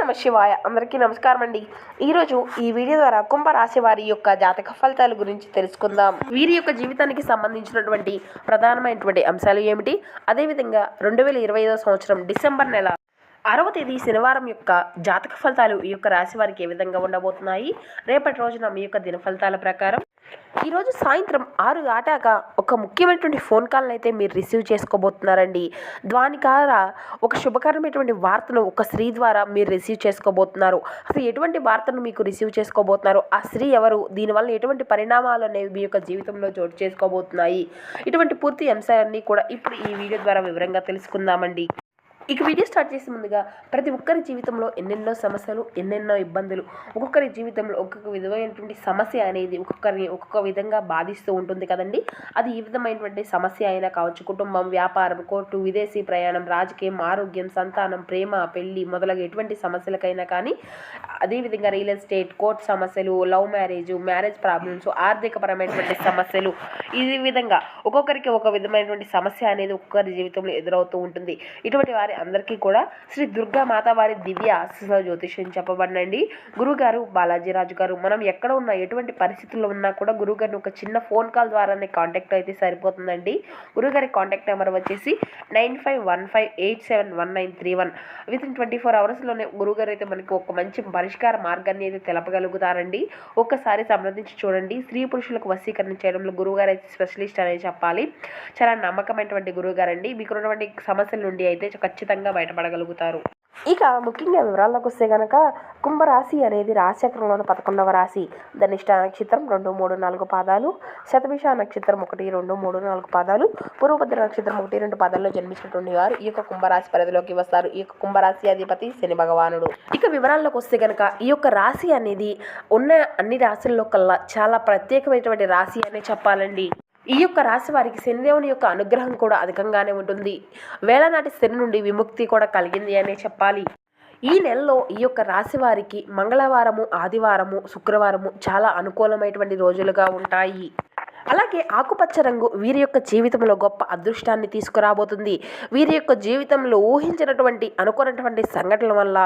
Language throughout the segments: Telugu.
నమ శివాయ. అందరికీ నమస్కారం అండి. ఈరోజు ఈ వీడియో ద్వారా కుంభరాశి వారి యొక్క జాతక ఫలితాల గురించి తెలుసుకుందాం. వీరి యొక్క జీవితానికి సంబంధించినటువంటి ప్రధానమైనటువంటి అంశాలు ఏమిటి, అదేవిధంగా 2025వ సంవత్సరం డిసెంబర్ నెల 6వ తేదీ శనివారం యొక్క జాతక ఫలితాలు ఈ యొక్క రాశి వారికి ఏ విధంగా ఉండబోతున్నాయి, రేపటి రోజున మీ యొక్క దిన ఫలితాల ప్రకారం ఈరోజు సాయంత్రం 6 దాటాక ఒక ముఖ్యమైనటువంటి ఫోన్ కాల్ని అయితే మీరు రిసీవ్ చేసుకోబోతున్నారండి. దాని ద్వారా ఒక శుభకరమైనటువంటి వార్తను ఒక స్త్రీ ద్వారా మీరు రిసీవ్ చేసుకోబోతున్నారు. అసలు ఎటువంటి వార్తను మీకు రిసీవ్ చేసుకోబోతున్నారు, ఆ స్త్రీ ఎవరు, దీనివల్ల ఎటువంటి పరిణామాలు అనేవి మీ యొక్క జీవితంలో చోటు చేసుకోబోతున్నాయి, ఇటువంటి పూర్తి అంశాలన్నీ కూడా ఇప్పుడు ఈ వీడియో ద్వారా వివరంగా తెలుసుకుందామండి. ఇక వీడియో స్టార్ట్ చేసే ముందుగా ప్రతి ఒక్కరి జీవితంలో ఎన్నెన్నో సమస్యలు, ఎన్నెన్నో ఇబ్బందులు, ఒక్కొక్కరి జీవితంలో ఒక్కొక్క విధమైనటువంటి సమస్య అనేది ఒక్కొక్కరిని ఒక్కొక్క విధంగా బాధిస్తూ ఉంటుంది కదండి. అది ఈ విధమైనటువంటి సమస్య అయినా కావచ్చు, కుటుంబం, వ్యాపారం, కోర్టు, విదేశీ ప్రయాణం, రాజకీయం, ఆరోగ్యం, సంతానం, ప్రేమ, పెళ్లి మొదలగు ఎటువంటి సమస్యలకైనా కానీ, అదేవిధంగా రియల్ ఎస్టేట్, కోర్టు సమస్యలు, లవ్ మ్యారేజ్, మ్యారేజ్ ప్రాబ్లమ్స్, ఆర్థికపరమైనటువంటి సమస్యలు, ఈ విధంగా ఒక్కొక్కరికి ఒక విధమైనటువంటి సమస్య అనేది ఒక్కొక్కరి జీవితంలో ఎదురవుతూ ఉంటుంది. ఇటువంటి వారి అందరికీ కూడా శ్రీ దుర్గా మాత వారి దివ్య ఆశీస్సుల జ్యోతిష్యం చెప్పబడినండి. గురుగారు బాలాజీరాజు గారు, మనం ఎక్కడ ఉన్నా ఎటువంటి పరిస్థితుల్లో ఉన్నా కూడా గురుగారిని ఒక చిన్న ఫోన్ కాల్ ద్వారానే కాంటాక్ట్ అయితే సరిపోతుందండి. గురుగారి కాంటాక్ట్ నెంబర్ వచ్చేసి 9515871931. వితిన్ 24 అవర్స్లోనే గురుగారు అయితే మనకి ఒక మంచి పరిష్కార మార్గాన్ని అయితే తెలపగలుగుతారండి. ఒక్కసారి సంప్రదించి చూడండి. స్త్రీ పురుషులకు వశీకరణ చేయడంలో గురుగారు అయితే స్పెషలిస్ట్ అనేది చెప్పాలి. చాలా నమ్మకమైనటువంటి గురుగారు అండి. మీకు ఉన్నటువంటి సమస్యల నుండి అయితే ఖచ్చితంగా బయటపడగలుగుతారు. ఇక ముఖ్యంగా వివరాల్లోకి వస్తే కనుక కుంభరాశి అనేది రాశిచక్రంలోని 11వ రాశి. ధనిష్ట నక్షత్రం 2, 3, 4 పాదాలు, శతభిష నక్షత్రం 1, 2, 3, 4 పాదాలు, పూర్వభద్ర నక్షత్రం 1, 2 పాదాల్లో జన్మించినటువంటి వారు ఈ యొక్క కుంభరాశి పరిధిలోకి వస్తారు. ఈ యొక్క కుంభరాశి అధిపతి శని భగవానుడు. ఇక వివరాల్లోకి వస్తే కనుక ఈ యొక్క రాశి అనేది ఉన్న అన్ని రాశుల్లో కల్లా చాలా ప్రత్యేకమైనటువంటి రాశి అనే చెప్పాలండి. ఈ యొక్క రాశి వారికి శనిదేవుని యొక్క అనుగ్రహం కూడా అధికంగానే ఉంటుంది. వేళనాటి శని నుండి విముక్తి కూడా కలిగింది అనే చెప్పాలి. ఈ నెలలో ఈ యొక్క రాశి వారికి మంగళవారము, ఆదివారము, శుక్రవారము చాలా అనుకూలమైనటువంటి రోజులుగా ఉంటాయి. అలాగే ఆకుపచ్చ రంగు వీరి యొక్క జీవితంలో గొప్ప అదృష్టాన్ని తీసుకురాబోతుంది. వీరి యొక్క జీవితంలో ఊహించినటువంటి అనుకున్నటువంటి సంఘటనల వల్ల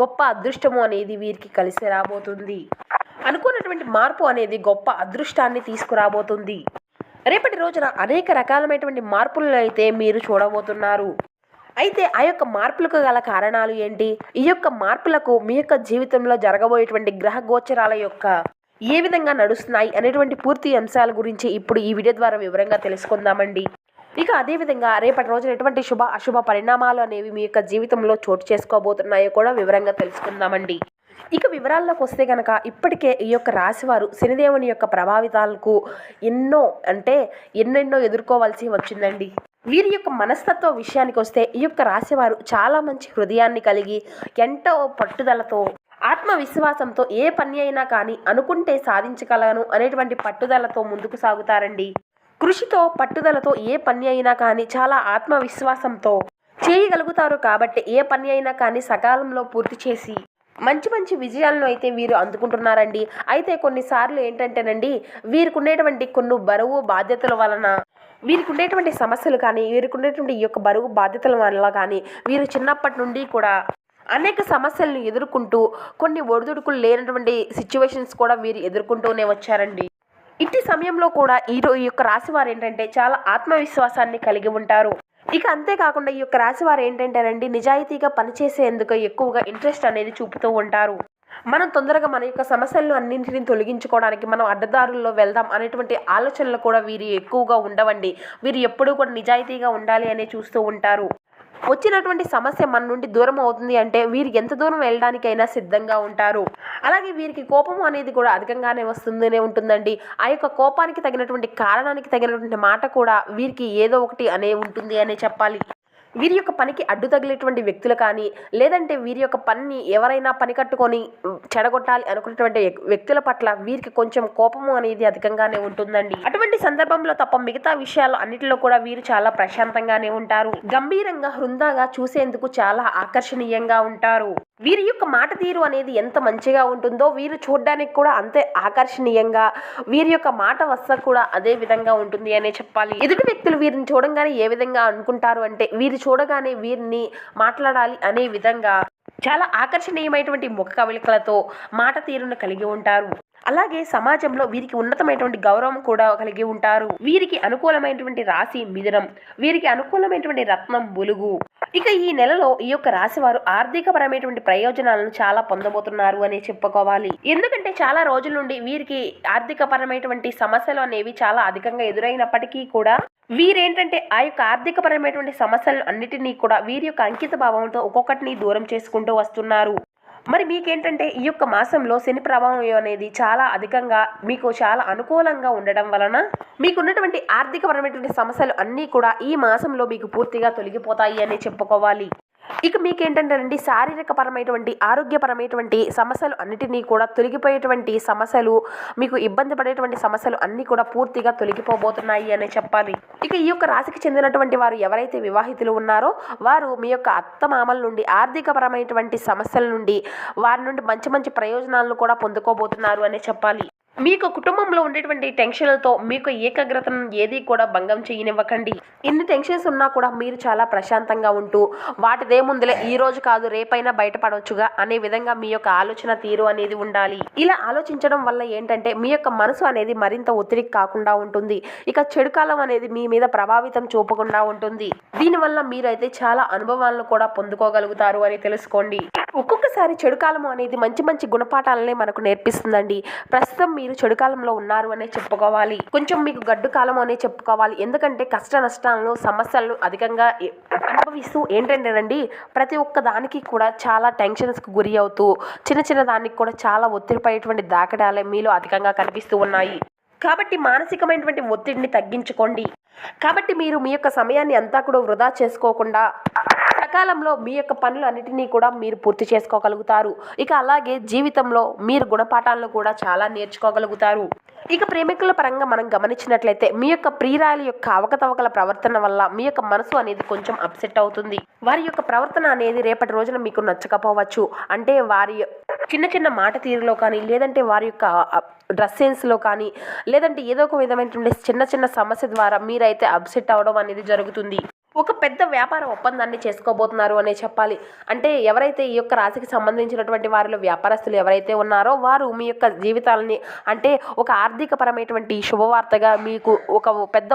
గొప్ప అదృష్టము అనేది వీరికి కలిసి రాబోతుంది. అనుకున్నటువంటి మార్పు అనేది గొప్ప అదృష్టాన్ని తీసుకురాబోతుంది. రేపటి రోజున అనేక రకాలమైనటువంటి మార్పులను అయితే మీరు చూడబోతున్నారు. అయితే ఆ యొక్క మార్పులకు గల కారణాలు ఏంటి, ఈ యొక్క మార్పులకు మీ యొక్క జీవితంలో జరగబోయేటువంటి గ్రహ గోచరాల యొక్క ఏ విధంగా నడుస్తున్నాయి అనేటువంటి పూర్తి అంశాల గురించి ఇప్పుడు ఈ వీడియో ద్వారా వివరంగా తెలుసుకుందామండి. ఇక అదేవిధంగా రేపటి రోజున ఎటువంటి శుభ అశుభ పరిణామాలు అనేవి మీ యొక్క జీవితంలో చోటు చేసుకోబోతున్నాయో కూడా వివరంగా తెలుసుకుందామండి. ఇక వివరాల్లోకి వస్తే కనుక ఇప్పటికే ఈ యొక్క రాశివారు శనిదేవుని యొక్క ప్రభావితాలకు ఎన్నెన్నో ఎదుర్కోవాల్సి వచ్చిందండి. వీరి యొక్క మనస్తత్వ విషయానికి వస్తే ఈ యొక్క రాశివారు చాలా మంచి హృదయాన్ని కలిగి ఎంతో పట్టుదలతో, ఆత్మవిశ్వాసంతో ఏ పని అయినా కానీ అనుకుంటే సాధించగలను అనేటువంటి పట్టుదలతో ముందుకు సాగుతారండి. కృషితో, పట్టుదలతో ఏ పని అయినా కానీ చాలా ఆత్మవిశ్వాసంతో చేయగలుగుతారు. కాబట్టి ఏ పని అయినా కానీ సకాలంలో పూర్తి చేసి మంచి మంచి విజయాలను అయితే వీరు అందుకుంటున్నారండి. అయితే కొన్నిసార్లు ఏంటంటేనండి, వీరికి ఉండేటువంటి కొన్ని బరువు బాధ్యతల వలన, వీరికి ఉండేటువంటి సమస్యలు కానీ, వీరికి ఉండేటువంటి ఈ యొక్క బరువు బాధ్యతల వల్ల కానీ వీరు చిన్నప్పటి నుండి కూడా అనేక సమస్యలను ఎదుర్కొంటూ కొన్ని ఒడిదుడుకులు లేనటువంటి సిచ్యువేషన్స్ కూడా వీరు ఎదుర్కొంటూనే వచ్చారండి. ఇట్టి సమయంలో కూడా ఈ యొక్క రాశి వారు ఏంటంటే చాలా ఆత్మవిశ్వాసాన్ని కలిగి ఉంటారు. ఇక అంతేకాకుండా ఈ యొక్క రాశి వారు ఏంటంటేనండి నిజాయితీగా పనిచేసేందుకు ఎక్కువగా ఇంట్రెస్ట్ అనేది చూపుతూ ఉంటారు. మనం తొందరగా మన యొక్క సమస్యలను అన్నింటినీ తొలగించుకోవడానికి మనం అడ్డదారుల్లో వెళ్దాం అనేటువంటి ఆలోచనలు కూడా వీరు ఎక్కువగా ఉండవండి. వీరు ఎప్పుడూ కూడా నిజాయితీగా ఉండాలి అనే చూస్తూ ఉంటారు. వచ్చినటువంటి సమస్య మన నుండి దూరం అవుతుంది అంటే వీరు ఎంత దూరం వెళ్ళడానికైనా సిద్ధంగా ఉంటారు. అలాగే వీరికి కోపం అనేది కూడా అధికంగానే వస్తుందనే ఉంటుందండి. ఆ యొక్క కోపానికి తగినటువంటి కారణానికి తగినటువంటి మాట కూడా వీరికి ఏదో ఒకటి అనే ఉంటుంది అనే చెప్పాలి. వీరి యొక్క పనికి అడ్డు తగిలేటువంటి వ్యక్తులు కానీ, లేదంటే వీరి యొక్క పనిని ఎవరైనా పని కట్టుకొని చెడగొట్టాలి అనుకున్నటువంటి వ్యక్తుల పట్ల వీరికి కొంచెం కోపము అనేది అధికంగానే ఉంటుందండి. అటువంటి సందర్భంలో తప్ప మిగతా విషయాలు అన్నిటిలో కూడా వీరు చాలా ప్రశాంతంగానే ఉంటారు. గంభీరంగా, హృందాగా చూసేందుకు చాలా ఆకర్షణీయంగా ఉంటారు. వీరి యొక్క మాట తీరు అనేది ఎంత మంచిగా ఉంటుందో వీరు చూడడానికి కూడా అంతే ఆకర్షణీయంగా, వీరి యొక్క మాట వస్త కూడా అదే విధంగా ఉంటుంది అనే చెప్పాలి. ఎదుటి వ్యక్తులు వీరిని చూడంగానే ఏ విధంగా అనుకుంటారు అంటే, వీరు చూడగానే వీరిని మాట్లాడాలి అనే విధంగా చాలా ఆకర్షణీయమైనటువంటి ముఖ కవళికలతో మాట తీరును కలిగి ఉంటారు. అలాగే సమాజంలో వీరికి ఉన్నతమైనటువంటి గౌరవం కూడా కలిగి ఉంటారు. వీరికి అనుకూలమైనటువంటి రాశి మిథునం. వీరికి అనుకూలమైనటువంటి రత్నం బులుగు. ఇక ఈ నెలలో ఈ యొక్క రాశి వారు ఆర్థికపరమైనటువంటి ప్రయోజనాలను చాలా పొందబోతున్నారు అని చెప్పుకోవాలి. ఎందుకంటే చాలా రోజుల నుండి వీరికి ఆర్థికపరమైనటువంటి సమస్యలు అనేవి చాలా అధికంగా ఎదురైనప్పటికీ కూడా వీరేంటంటే ఆ యొక్క ఆర్థికపరమైనటువంటి సమస్యలు అన్నిటినీ కూడా వీరి యొక్క అంకిత భావంతో ఒక్కొక్కటిని దూరం చేసుకుంటూ వస్తున్నారు. మరి మీకేంటంటే ఈ యొక్క మాసంలో శని ప్రభావం అనేది చాలా అధికంగా మీకు చాలా అనుకూలంగా ఉండడం వలన మీకున్నటువంటి ఆర్థికపరమైనటువంటి సమస్యలు అన్నీ కూడా ఈ మాసంలో మీకు పూర్తిగా తొలగిపోతాయి అని చెప్పుకోవాలి. ఇక మీకేంటంటేనండి శారీరక పరమైనటువంటి ఆరోగ్యపరమైనటువంటి సమస్యలు అన్నిటినీ కూడా తొలగిపోయేటువంటి సమస్యలు, మీకు ఇబ్బంది పడేటువంటి సమస్యలు అన్నీ కూడా పూర్తిగా తొలగిపోబోతున్నాయి అని చెప్పాలి. ఇక ఈ యొక్క రాశికి చెందినటువంటి వారు ఎవరైతే వివాహితులు ఉన్నారో వారు మీ యొక్క అత్తమామల నుండి ఆర్థికపరమైనటువంటి సమస్యల నుండి వారి నుండి మంచి మంచి ప్రయోజనాలను కూడా పొందుకోబోతున్నారు అని చెప్పాలి. మీకు కుటుంబంలో ఉండేటువంటి టెన్షన్లతో మీకు ఏకాగ్రతను ఏది కూడా భంగం చేయనివ్వకండి. ఎన్ని టెన్షన్స్ ఉన్నా కూడా మీరు చాలా ప్రశాంతంగా ఉంటూ వాటిదేముందులే ఈ రోజు కాదు రేపైనా బయటపడవచ్చుగా అనే విధంగా మీ యొక్క ఆలోచన తీరు అనేది ఉండాలి. ఇలా ఆలోచించడం వల్ల ఏంటంటే మీ యొక్క మనసు అనేది మరింత ఒత్తిడికి కాకుండా ఉంటుంది. ఇక చెడు కాలం అనేది మీ మీద ప్రభావితం చూపకుండా ఉంటుంది. దీనివల్ల మీరైతే చాలా అనుభవాలను కూడా పొందుకోగలుగుతారు అని తెలుసుకోండి. ఒక్కొక్కసారి చెడు కాలం అనేది మంచి మంచి గుణపాఠాలనే మనకు నేర్పిస్తుందండి. ప్రస్తుతం మీరు చెడు కాలంలో ఉన్నారు అనే చెప్పుకోవాలి. కొంచెం మీకు గడ్డు కాలం అనే చెప్పుకోవాలి. ఎందుకంటే కష్ట నష్టాలను సమస్యలను అధికంగా అనుభవిస్తూ ఏంటంటేనండి ప్రతి ఒక్క దానికి కూడా చాలా టెన్షన్స్కి గురి అవుతూ చిన్న చిన్న దానికి కూడా చాలా ఒత్తిడిపడేటువంటి దాకడాలే మీలో అధికంగా కనిపిస్తూ ఉన్నాయి. కాబట్టి మానసికమైనటువంటి ఒత్తిడిని తగ్గించుకోండి. కాబట్టి మీరు మీ యొక్క సమయాన్ని అంతా కూడా వృధా చేసుకోకుండా సకాలంలో మీ యొక్క పనులు అన్నిటినీ కూడా మీరు పూర్తి చేసుకోగలుగుతారు. ఇక అలాగే జీవితంలో మీరు గుణపాఠాలను కూడా చాలా నేర్చుకోగలుగుతారు. ఇక ప్రేమికుల పరంగా మనం గమనించినట్లయితే మీ యొక్క ప్రియురాలి యొక్క అవకతవకల ప్రవర్తన వల్ల మీ యొక్క మనసు అనేది కొంచెం అప్సెట్ అవుతుంది. వారి యొక్క ప్రవర్తన అనేది రేపటి రోజున మీకు నచ్చకపోవచ్చు. అంటే వారి చిన్న చిన్న మాట తీరులో కానీ లేదంటే వారి యొక్క డ్రెస్ సెన్స్లో కానీ లేదంటే ఏదో ఒక విధమైనటువంటి చిన్న చిన్న సమస్య ద్వారా మీరైతే అప్సెట్ అవడం అనేది జరుగుతుంది. ఒక పెద్ద వ్యాపార ఒప్పందాన్ని చేసుకోబోతున్నారు అనే చెప్పాలి. అంటే ఎవరైతే ఈ యొక్క రాశికి సంబంధించినటువంటి వారిలో వ్యాపారస్తులు ఎవరైతే ఉన్నారో వారు మీ యొక్క జీవితాలని అంటే ఒక ఆర్థికపరమైనటువంటి శుభవార్తగా మీకు ఒక పెద్ద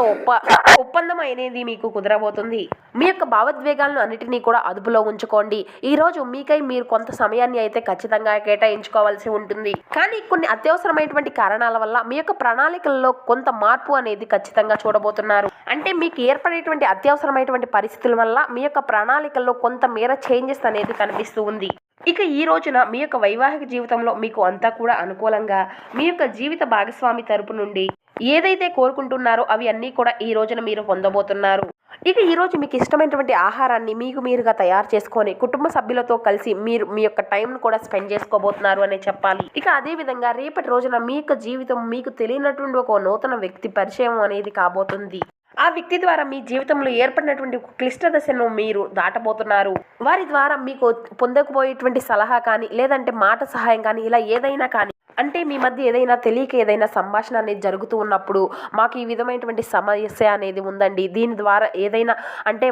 ఒప్పందం అనేది మీకు కుదరబోతుంది. మీ యొక్క భావోద్వేగాలను అన్నిటినీ కూడా అదుపులో ఉంచుకోండి. ఈరోజు మీకై మీరు కొంత సమయాన్ని అయితే ఖచ్చితంగా కేటాయించుకోవాల్సి ఉంటుంది. కానీ కొన్ని అత్యవసరమైనటువంటి కారణాల వల్ల మీ యొక్క ప్రణాళికల్లో కొంత మార్పు అనేది ఖచ్చితంగా చూడబోతున్నారు. అంటే మీకు ఏర్పడేటువంటి అత్యవసరమైన పరిస్థితుల వల్ల మీ యొక్క ప్రణాళికల్లో కొంత మేర చేంజెస్ అనేది కనిపిస్తూ ఉంది. ఇక ఈ రోజున మీ యొక్క వైవాహిక జీవితంలో మీకు అంతా కూడా అనుకూలంగా మీ యొక్క జీవిత భాగస్వామి తరపు నుండి ఏదైతే కోరుకుంటున్నారో అవి అన్నీ కూడా ఈ రోజున మీరు పొందబోతున్నారు. ఇక ఈరోజు మీకు ఇష్టమైనటువంటి ఆహారాన్ని మీకు మీరుగా తయారు చేసుకొని కుటుంబ సభ్యులతో కలిసి మీరు మీ యొక్క టైంను కూడా స్పెండ్ చేసుకోబోతున్నారు అనే చెప్పాలి. ఇక అదే విధంగా రేపటి రోజున మీ యొక్క జీవితం మీకు తెలియనటువంటి ఒక నూతన వ్యక్తి పరిచయం అనేది కాబోతుంది. ఆ వ్యక్తి ద్వారా మీ జీవితంలో ఏర్పడినటువంటి క్లిష్ట దశను మీరు దాటబోతున్నారు. వారి ద్వారా మీకు పొందకపోయేటువంటి సలహా కానీ లేదంటే మాట సహాయం కానీ ఇలా ఏదైనా కానీ అంటే మీ మధ్య ఏదైనా తెలియక ఏదైనా సంభాషణ అనేది జరుగుతూ ఉన్నప్పుడు మాకు ఈ విధమైనటువంటి సమస్య అనేది ఉందండి, దీని ద్వారా ఏదైనా అంటే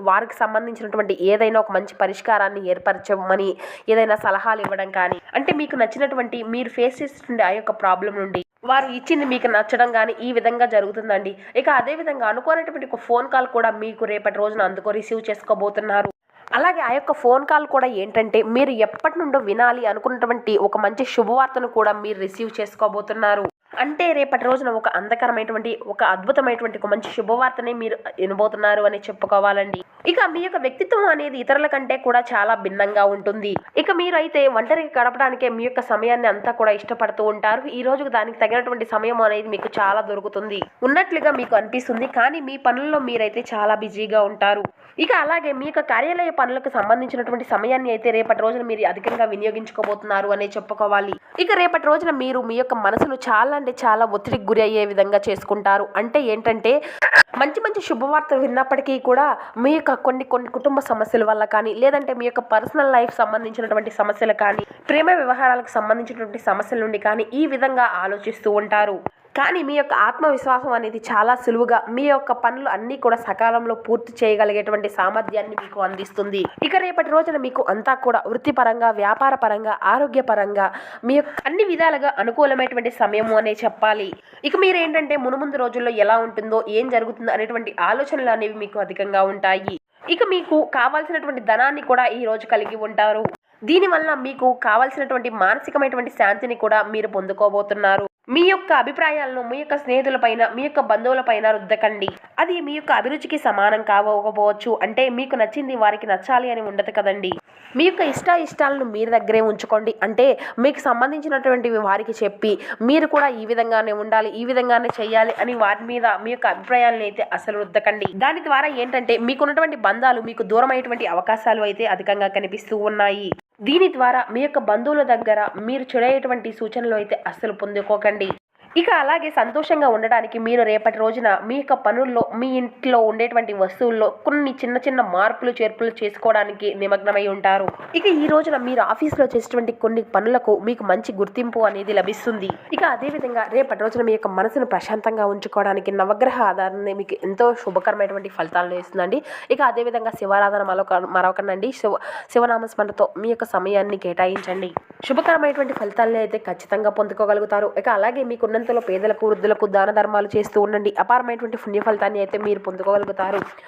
వారికి సంబంధించినటువంటి ఏదైనా ఒక మంచి పరిష్కారాన్ని ఏర్పరచమని ఏదైనా సలహాలు ఇవ్వడం కానీ అంటే మీకు నచ్చినటువంటి మీరు ఫేస్ చేస్తుండే ఆ యొక్క ప్రాబ్లం నుండి వారు ఇచ్చింది మీకు నచ్చడం కానీ ఈ విధంగా జరుగుతుందండి. ఇక అదేవిధంగా అనుకోనటువంటి ఒక ఫోన్ కాల్ కూడా మీకు రేపటి రోజున అందుకో రిసీవ్ చేసుకోబోతున్నారు. అలాగే ఆ యొక్క ఫోన్ కాల్ కూడా ఏంటంటే మీరు ఎప్పటి నుండో వినాలి అనుకున్నటువంటి ఒక మంచి శుభవార్తను కూడా మీరు రిసీవ్ చేసుకోబోతున్నారు. అంటే రేపటి రోజున ఒక అందకరమైనటువంటి ఒక అద్భుతమైనటువంటి ఒక మంచి శుభవార్తని మీరు వినబోతున్నారు అని చెప్పుకోవాలండి. ఇక మీ యొక్క వ్యక్తిత్వం అనేది ఇతరుల కంటే కూడా చాలా భిన్నంగా ఉంటుంది. ఇక మీరు అయితే ఒంటరిగా గడపడానికే మీ యొక్క సమయాన్ని అంతా కూడా ఇష్టపడుతూ ఉంటారు. ఈ రోజుకు దానికి తగినటువంటి సమయం అనేది మీకు చాలా దొరుకుతుంది ఉన్నట్లుగా మీకు అనిపిస్తుంది. కానీ మీ పనుల్లో మీరైతే చాలా బిజీగా ఉంటారు. ఇక అలాగే మీ యొక్క కార్యాలయ పనులకు సంబంధించినటువంటి సమయాన్ని అయితే రేపటి రోజున మీరు అధికంగా వినియోగించుకోబోతున్నారు అనే చెప్పుకోవాలి. ఇక రేపటి రోజున మీరు మీ యొక్క మనసును చాలా అంటే చాలా ఒత్తిడికి గురి అయ్యే విధంగా చేసుకుంటారు. అంటే ఏంటంటే మంచి మంచి శుభవార్తలు విన్నప్పటికీ కూడా మీ యొక్క కొన్ని కుటుంబ సమస్యల వల్ల కానీ లేదంటే మీ యొక్క పర్సనల్ లైఫ్ సంబంధించినటువంటి సమస్యలు కానీ ప్రేమ వ్యవహారాలకు సంబంధించినటువంటి సమస్యల నుండి కానీ ఈ విధంగా ఆలోచిస్తూ ఉంటారు. కానీ మీ యొక్క ఆత్మవిశ్వాసం అనేది చాలా సులువుగా మీ యొక్క పనులు అన్నీ కూడా సకాలంలో పూర్తి చేయగలిగేటువంటి సామర్థ్యాన్ని మీకు అందిస్తుంది. ఇక రేపటి రోజున మీకు అంతా కూడా వృత్తిపరంగా, వ్యాపార పరంగా, ఆరోగ్యపరంగా మీ యొక్క అన్ని విధాలుగా అనుకూలమైనటువంటి సమయము అనే చెప్పాలి. ఇక మీరేంటంటే మునుముందు రోజుల్లో ఎలా ఉంటుందో, ఏం జరుగుతుందో అనేటువంటి ఆలోచనలు అనేవి మీకు అధికంగా ఉంటాయి. ఇక మీకు కావాల్సినటువంటి ధనాన్ని కూడా ఈ రోజు కలిగి ఉంటారు. దీనివల్ల మీకు కావాల్సినటువంటి మానసికమైనటువంటి శాంతిని కూడా మీరు పొందుకోబోతున్నారు. మీ యొక్క అభిప్రాయాలను మీ యొక్క స్నేహితులపైన, మీ యొక్క బంధువులపైన రుద్దకండి. అది మీ యొక్క అభిరుచికి సమానం కావకపోవచ్చు. అంటే మీకు నచ్చింది వారికి నచ్చాలి అని ఉండదు కదండి. మీ యొక్క ఇష్టాలను మీరు దగ్గరే ఉంచుకోండి. అంటే మీకు సంబంధించినటువంటివి వారికి చెప్పి మీరు కూడా ఈ విధంగానే ఉండాలి, ఈ విధంగానే చేయాలి అని వారి మీద మీ యొక్క అభిప్రాయాలను అయితే అసలు రుద్దకండి. దాని ద్వారా ఏంటంటే మీకున్నటువంటి బంధాలు మీకు దూరం అయ్యేటువంటి అవకాశాలు అయితే అధికంగా కనిపిస్తూ ఉన్నాయి. దీని ద్వారా మీ యొక్క బంధువుల దగ్గర మీరు చెడేటువంటి సూచనలు అయితే అస్సలు పొందుకోకండి. ఇక అలాగే సంతోషంగా ఉండడానికి మీరు రేపటి రోజున మీ యొక్క పనుల్లో, మీ ఇంట్లో ఉండేటువంటి వస్తువుల్లో కొన్ని చిన్న చిన్న మార్పులు చేర్పులు చేసుకోవడానికి నిమగ్నమై ఉంటారు. ఇక ఈ రోజున మీరు ఆఫీస్లో చేసేటువంటి కొన్ని పనులకు మీకు మంచి గుర్తింపు అనేది లభిస్తుంది. ఇక అదేవిధంగా రేపటి రోజున మీ యొక్క మనసును ప్రశాంతంగా ఉంచుకోవడానికి నవగ్రహ ఆధారణ మీకు ఎంతో శుభకరమైనటువంటి ఫలితాలను ఇస్తుందండి. ఇక అదేవిధంగా శివారాధన మరొకనండి శివనామస్మరణతో మీ యొక్క సమయాన్ని కేటాయించండి. శుభకరమైనటువంటి ఫలితాలను అయితే ఖచ్చితంగా పొందుకోగలుగుతారు. ఇక అలాగే మీకున్న పేదలకు, వృద్ధులకు దాన ధర్మాలు చేస్తూ ఉండండి. అపారమైనటువంటి పుణ్య ఫలితాన్ని అయితే మీరు పొందుకోగలుగుతారు.